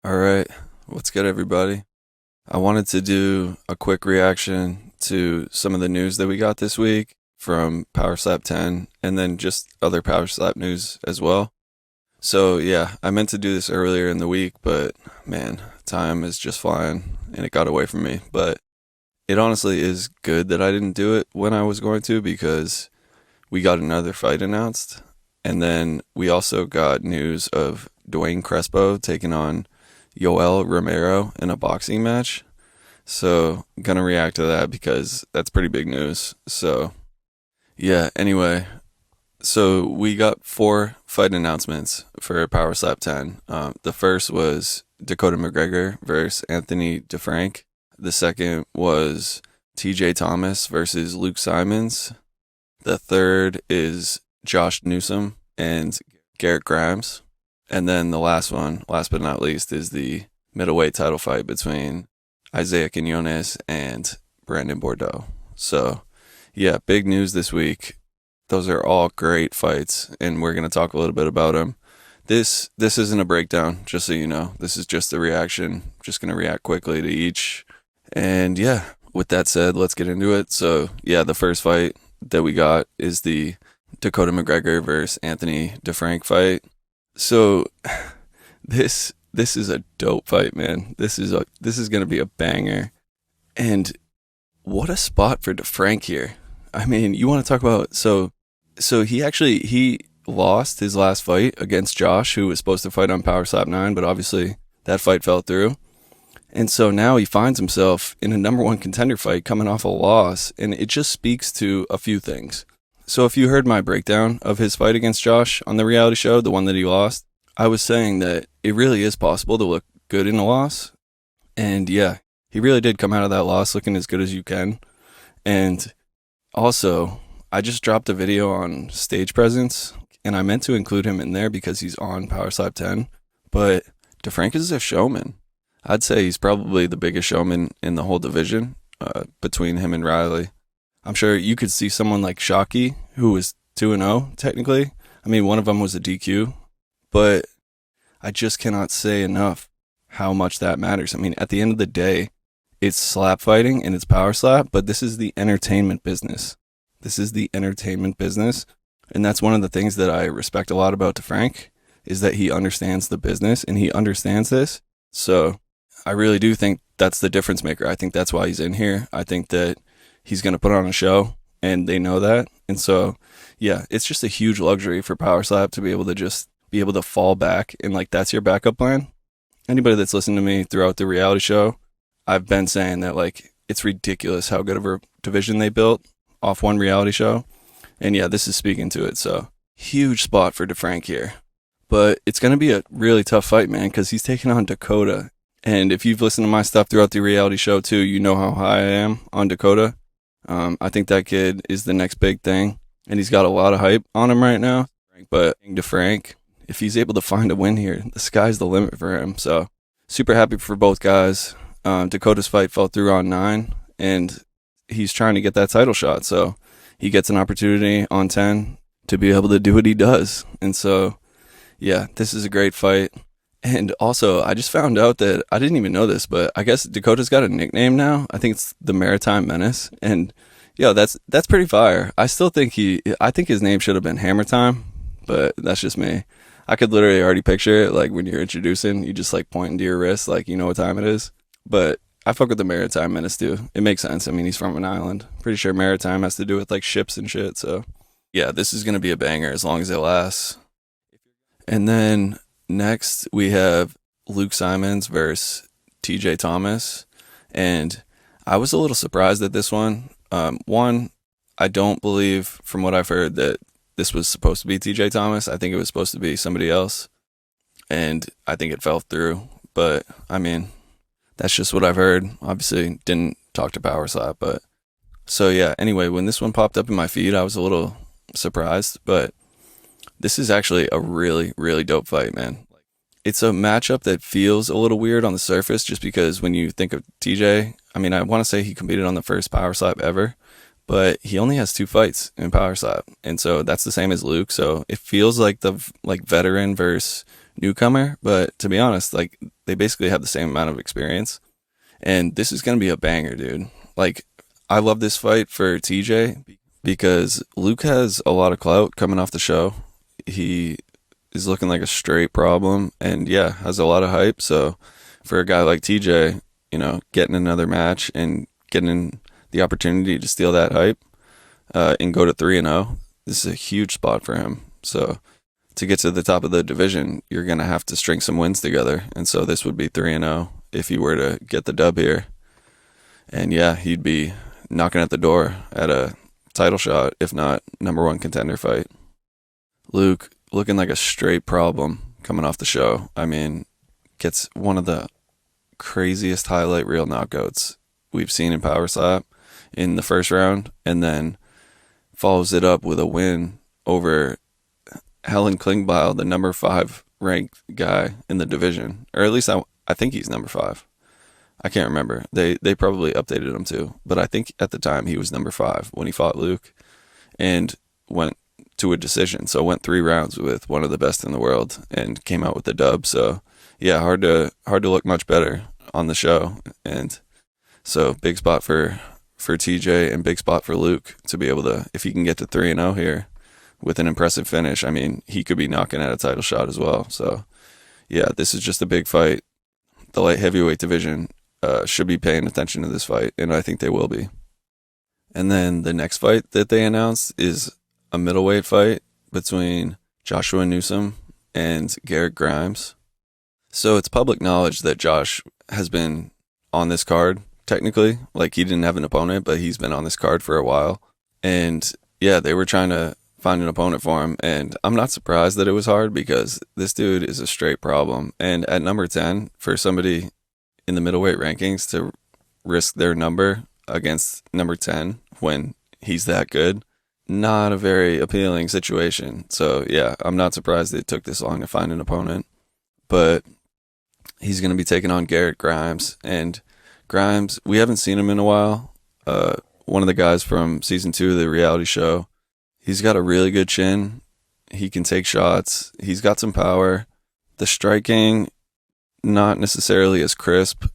All right, what's good, everybody? I wanted to do a quick reaction to some of the news that we got this week from Power Slap 10 and then just other Power Slap news as well. So, yeah, I meant to do this earlier in the week, but man, time is just flying and it got away from me. But it honestly is good that I didn't do it when I was going to because we got another fight announced. And then we also got news of Duane Crespo taking on Yoel Romero in a boxing match. So, gonna react to that because that's pretty big news. So, yeah, anyway, so we got four fight announcements for Power Slap 10. The first was Dakota McGregor versus Anthony Defrank. The second was TJ Thomas versus Luke Simons. The third is Josh Newsom and Garrett Grimes. And then the last one, last but not least, is the middleweight title fight between Isaiah Quinones and Brandon Bordeaux. So, yeah, big news this week. Those are all great fights, and we're going to talk a little bit about them. This isn't a breakdown, just so you know. This is just a reaction. Just going to react quickly to each. And yeah, with that said, let's get into it. So, yeah, the first fight that we got is the Dakota McGregor versus Anthony Defrank fight. So this is a dope fight, man. This is gonna be a banger. And what a spot for Defrank here. I mean, you want to talk about so he lost his last fight against Josh, who was supposed to fight on Power Slap 9, but obviously that fight fell through. And so now he finds himself in a number one contender fight coming off a loss, and it just speaks to a few things. So if you heard my breakdown of his fight against Josh on the reality show, the one that he lost, I was saying that it really is possible to look good in a loss. And yeah, he really did come out of that loss looking as good as you can. And also, I just dropped a video on stage presence, and I meant to include him in there because he's on Power Slap 10. But Defrank is a showman. I'd say he's probably the biggest showman in the whole division between him and Riley. I'm sure you could see someone like Shockey, who was 2-0 technically. I mean, one of them was a DQ, but I just cannot say enough how much that matters. I mean, at the end of the day, it's slap fighting and it's power slap, but this is the entertainment business. This is the entertainment business, and that's one of the things that I respect a lot about DeFrank is that he understands the business and he understands this. So I really do think that's the difference maker. I think that's why he's in here. I think that he's going to put on a show, and they know that. And so, yeah, it's just a huge luxury for Power Slap to be able to just be able to fall back, and like that's your backup plan. Anybody that's listened to me throughout the reality show, I've been saying that like it's ridiculous how good of a division they built off one reality show. And yeah, this is speaking to it. So huge spot for DeFrank here. But it's going to be a really tough fight, man, because he's taking on Dakota. And if you've listened to my stuff throughout the reality show too, you know how high I am on Dakota. I think that kid is the next big thing, and he's got a lot of hype on him right now. But DeFrank, if he's able to find a win here, the sky's the limit for him. So super happy for both guys. Dakota's fight fell through on 9, and he's trying to get that title shot. So he gets an opportunity on 10 to be able to do what he does. And so, yeah, this is a great fight. And also, I just found out that I didn't even know this, but I guess Dakota's got a nickname now. I think it's the Maritime Menace, and yeah, that's pretty fire. I still think I think his name should have been Hammer Time, but that's just me. I could literally already picture it, like when you're introducing, you just like pointing to your wrist, like you know what time it is. But I fuck with the Maritime Menace too. It makes sense. I mean, he's from an island. Pretty sure maritime has to do with like ships and shit. So yeah, this is gonna be a banger as long as it lasts. And then next, we have Luke Simons versus TJ Thomas. And I was a little surprised at this one. One, I don't believe, from what I've heard, that this was supposed to be TJ Thomas. I think it was supposed to be somebody else. And I think it fell through. But, I mean, that's just what I've heard. Obviously, didn't talk to Power Slap. But so, yeah, anyway, when this one popped up in my feed, I was a little surprised. But this is actually a really, really dope fight, man. It's a matchup that feels a little weird on the surface just because when you think of TJ, I mean, I want to say he competed on the first Power Slap ever, but he only has 2 fights in Power Slap. And so that's the same as Luke. So it feels like the veteran versus newcomer. But to be honest, like they basically have the same amount of experience. And this is going to be a banger, dude. Like, I love this fight for TJ because Luke has a lot of clout coming off the show. He is looking like a straight problem and, yeah, has a lot of hype. So for a guy like TJ, getting another match and getting the opportunity to steal that hype and go to 3-0, this is a huge spot for him. So to get to the top of the division, you're going to have to string some wins together. And so this would be 3-0 if he were to get the dub here. And yeah, he'd be knocking at the door at a title shot, if not number one contender fight. Luke looking like a straight problem coming off the show. I mean, gets one of the craziest highlight reel knockouts we've seen in Power Slap in the first round, and then follows it up with a win over Helen Klingbeil, the number 5 ranked guy in the division. Or at least I think he's number 5. I can't remember. They probably updated him too. But I think at the time he was number 5 when he fought Luke and went to a decision. So went 3 rounds with one of the best in the world and came out with the dub. So yeah, hard to look much better on the show. And so big spot for TJ and big spot for Luke to be able to, if he can get to 3-0 here with an impressive finish, I mean, he could be knocking at a title shot as well. So yeah, this is just a big fight. The light heavyweight division should be paying attention to this fight, and I think they will be. And then the next fight that they announced is a middleweight fight between Joshua Newsom and Garrett Grimes. So it's public knowledge that Josh has been on this card, technically. Like, he didn't have an opponent, but he's been on this card for a while. And yeah, they were trying to find an opponent for him, and I'm not surprised that it was hard because this dude is a straight problem. And at number 10, for somebody in the middleweight rankings to risk their number against number 10 when he's that good, not a very appealing situation. So yeah, I'm not surprised it took this long to find an opponent. But he's going to be taking on Garrett Grimes. And Grimes, we haven't seen him in a while. One of the guys from season 2 of the reality show. He's got a really good chin. He can take shots. He's got some power. The striking, not necessarily as crisp,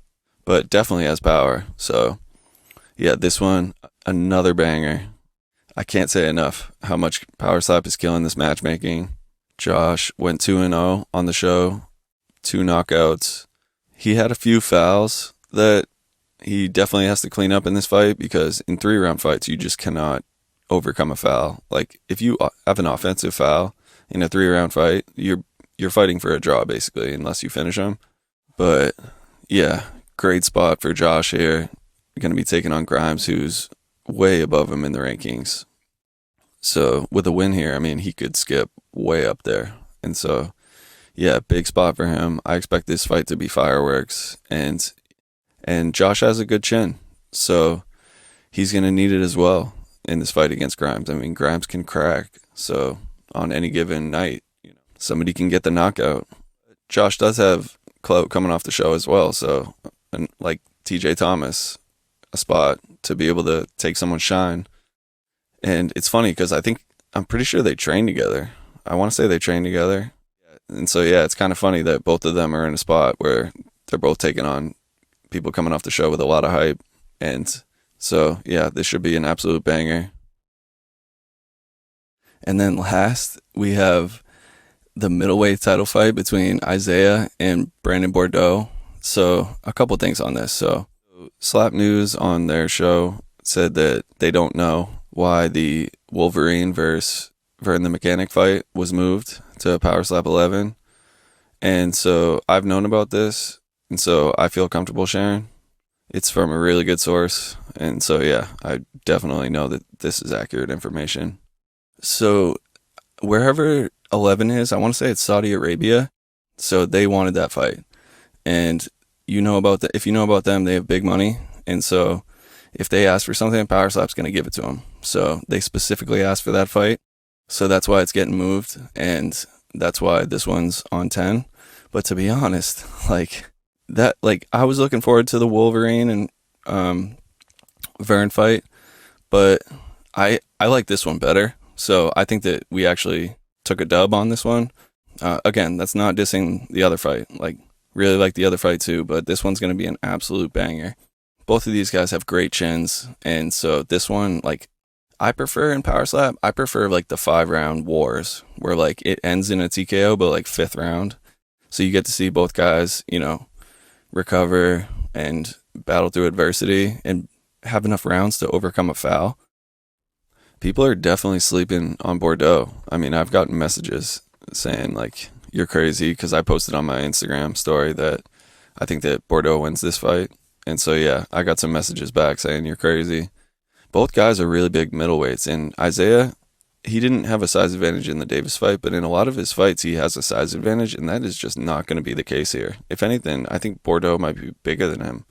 but definitely has power. So yeah, this one, another banger. I can't say enough how much Power Slap is killing this matchmaking. Josh went 2-0 on the show, 2 knockouts. He had a few fouls that he definitely has to clean up in this fight because in 3-round fights, you just cannot overcome a foul. Like, if you have an offensive foul in a 3-round fight, you're fighting for a draw basically, unless you finish him. But yeah, great spot for Josh here. Going to be taking on Grimes, who's way above him in the rankings. So with a win here, I mean, he could skip way up there. And so yeah, big spot for him. I expect this fight to be fireworks, and Josh has a good chin, so he's going to need it as well in this fight against Grimes. I mean, Grimes can crack, so on any given night, somebody can get the knockout. Josh does have clout coming off the show as well, so, and like TJ Thomas, a spot to be able to take someone's shine. And it's funny because I'm pretty sure they train together. I want to say they train together. And so yeah, it's kind of funny that both of them are in a spot where they're both taking on people coming off the show with a lot of hype. And so yeah, this should be an absolute banger. And then last, we have the middleweight title fight between Isaiah and Brandon Bordeaux. So a couple things on this. So Slap News on their show said that they don't know why the Wolverine versus Vern the Mechanic fight was moved to Power Slap 11. And so I've known about this, and so I feel comfortable sharing. It's from a really good source, and so yeah, I definitely know that this is accurate information. So wherever 11 is, I want to say it's Saudi Arabia, so they wanted that fight. And if you know about them, they have big money, and so if they ask for something, Power Slap's going to give it to them. So they specifically asked for that fight. So that's why it's getting moved, and that's why this one's on 10. But to be honest, I was looking forward to the Wolverine and Vern fight, but I like this one better. So I think that we actually took a dub on this one. Again, that's not dissing the other fight. Like, Really like the other fight too, but this one's going to be an absolute banger. Both of these guys have great chins, and so this one, like, I prefer in Power Slap, I prefer like the 5 round wars where like it ends in a TKO, but like 5th round. So you get to see both guys, recover and battle through adversity and have enough rounds to overcome a foul. People are definitely sleeping on Bordeaux. I mean, I've gotten messages saying like, you're crazy, because I posted on my Instagram story that I think that Bordeaux wins this fight. And so, yeah, I got some messages back saying you're crazy. Both guys are really big middleweights, and Isaiah, he didn't have a size advantage in the Davis fight, but in a lot of his fights, he has a size advantage, and that is just not going to be the case here. If anything, I think Bordeaux might be bigger than him.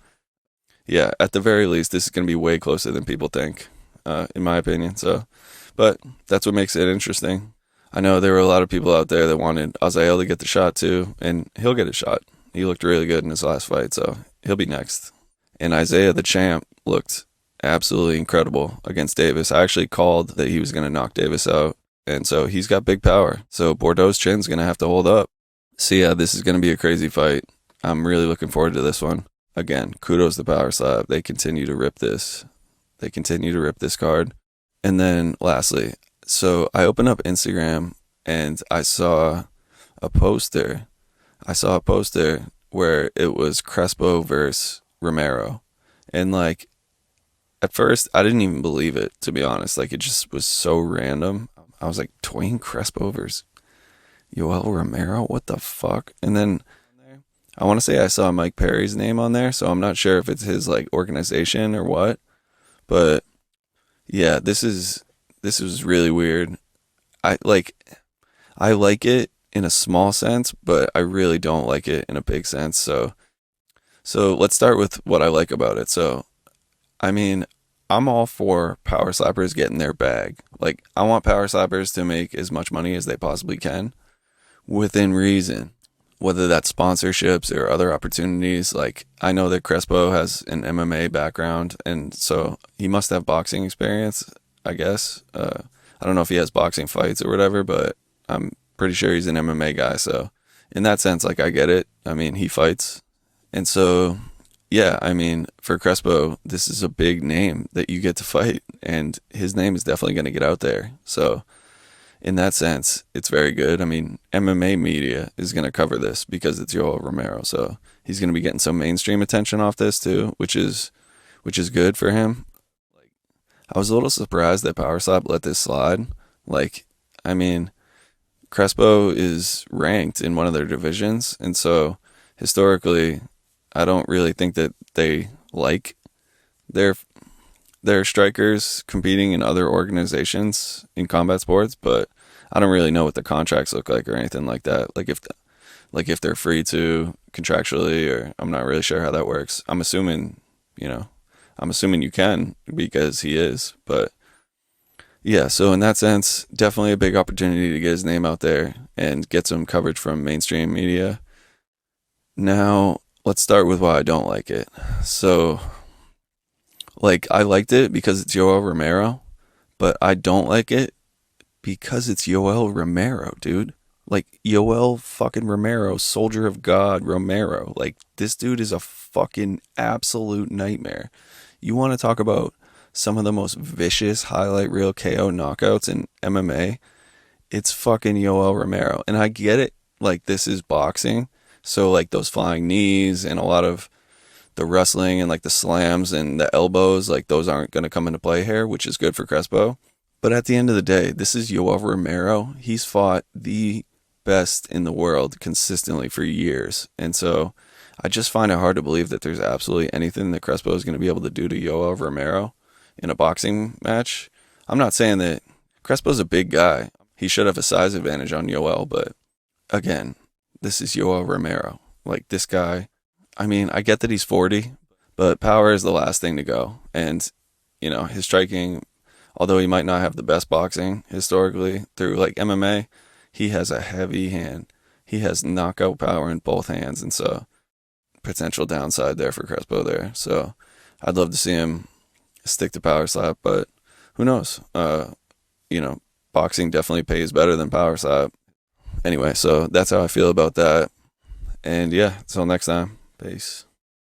Yeah, at the very least, this is going to be way closer than people think, in my opinion. So, but that's what makes it interesting. I know there were a lot of people out there that wanted Azael to get the shot too, and he'll get a shot. He looked really good in his last fight, so he'll be next. And Isaiah, the champ, looked absolutely incredible against Davis. I actually called that he was going to knock Davis out, and so he's got big power. So Bordeaux's chin's going to have to hold up. So yeah, this is going to be a crazy fight. I'm really looking forward to this one. Again, kudos to Power Slap. They continue to rip this. They continue to rip this card. And then lastly, so I opened up Instagram and I saw a poster. Where it was Crespo versus Romero. And like, at first, I didn't even believe it, to be honest. Like, it just was so random. I was like, Duane Crespo versus Yoel Romero? What the fuck? And then I want to say I saw Mike Perry's name on there, so I'm not sure if it's his like organization or what. But yeah, this is really weird. I like it in a small sense, but I really don't like it in a big sense. So let's start with what I like about it. So, I mean, I'm all for power slappers getting their bag. Like, I want power slappers to make as much money as they possibly can within reason, whether that's sponsorships or other opportunities. Like, I know that Crespo has an MMA background, and so he must have boxing experience, I guess. I don't know if he has boxing fights or whatever, but I'm pretty sure he's an MMA guy. So in that sense, like, I get it. I mean, he fights. And so, yeah, I mean, for Crespo, this is a big name that you get to fight, and his name is definitely going to get out there. So in that sense, it's very good. I mean, MMA media is going to cover this because it's Yoel Romero. So he's going to be getting some mainstream attention off this too, which is good for him. Like, I was a little surprised that Power Slap let this slide. Like, I mean, Crespo is ranked in one of their divisions, and so historically, I don't really think that they like their strikers competing in other organizations in combat sports, but I don't really know what the contracts look like or anything like that. Like if they're free to contractually, or I'm not really sure how that works. I'm assuming you can, because he is, but yeah, so in that sense, definitely a big opportunity to get his name out there and get some coverage from mainstream media. Now, let's start with why I don't like it. So, like, I liked it because it's Yoel Romero, but I don't like it because it's Yoel Romero, dude. Like, Yoel fucking Romero, Soldier of God Romero. Like, this dude is a fucking absolute nightmare. You want to talk about some of the most vicious highlight reel KO knockouts in MMA? It's fucking Yoel Romero. And I get it, like, this is boxing. So, like, those flying knees and a lot of the wrestling and, like, the slams and the elbows, like, those aren't going to come into play here, which is good for Crespo. But at the end of the day, this is Yoel Romero. He's fought the best in the world consistently for years. And so I just find it hard to believe that there's absolutely anything that Crespo is going to be able to do to Yoel Romero in a boxing match. I'm not saying that Crespo's a big guy. He should have a size advantage on Yoel, but again, this is Yoel Romero. Like, this guy, I mean, I get that he's 40, but power is the last thing to go. And, his striking, although he might not have the best boxing historically through, like, MMA, he has a heavy hand. He has knockout power in both hands, and so potential downside there for Crespo there. So I'd love to see him stick to Power Slap, but who knows? Boxing definitely pays better than Power Slap. Anyway, so that's how I feel about that. And yeah, until next time. Peace.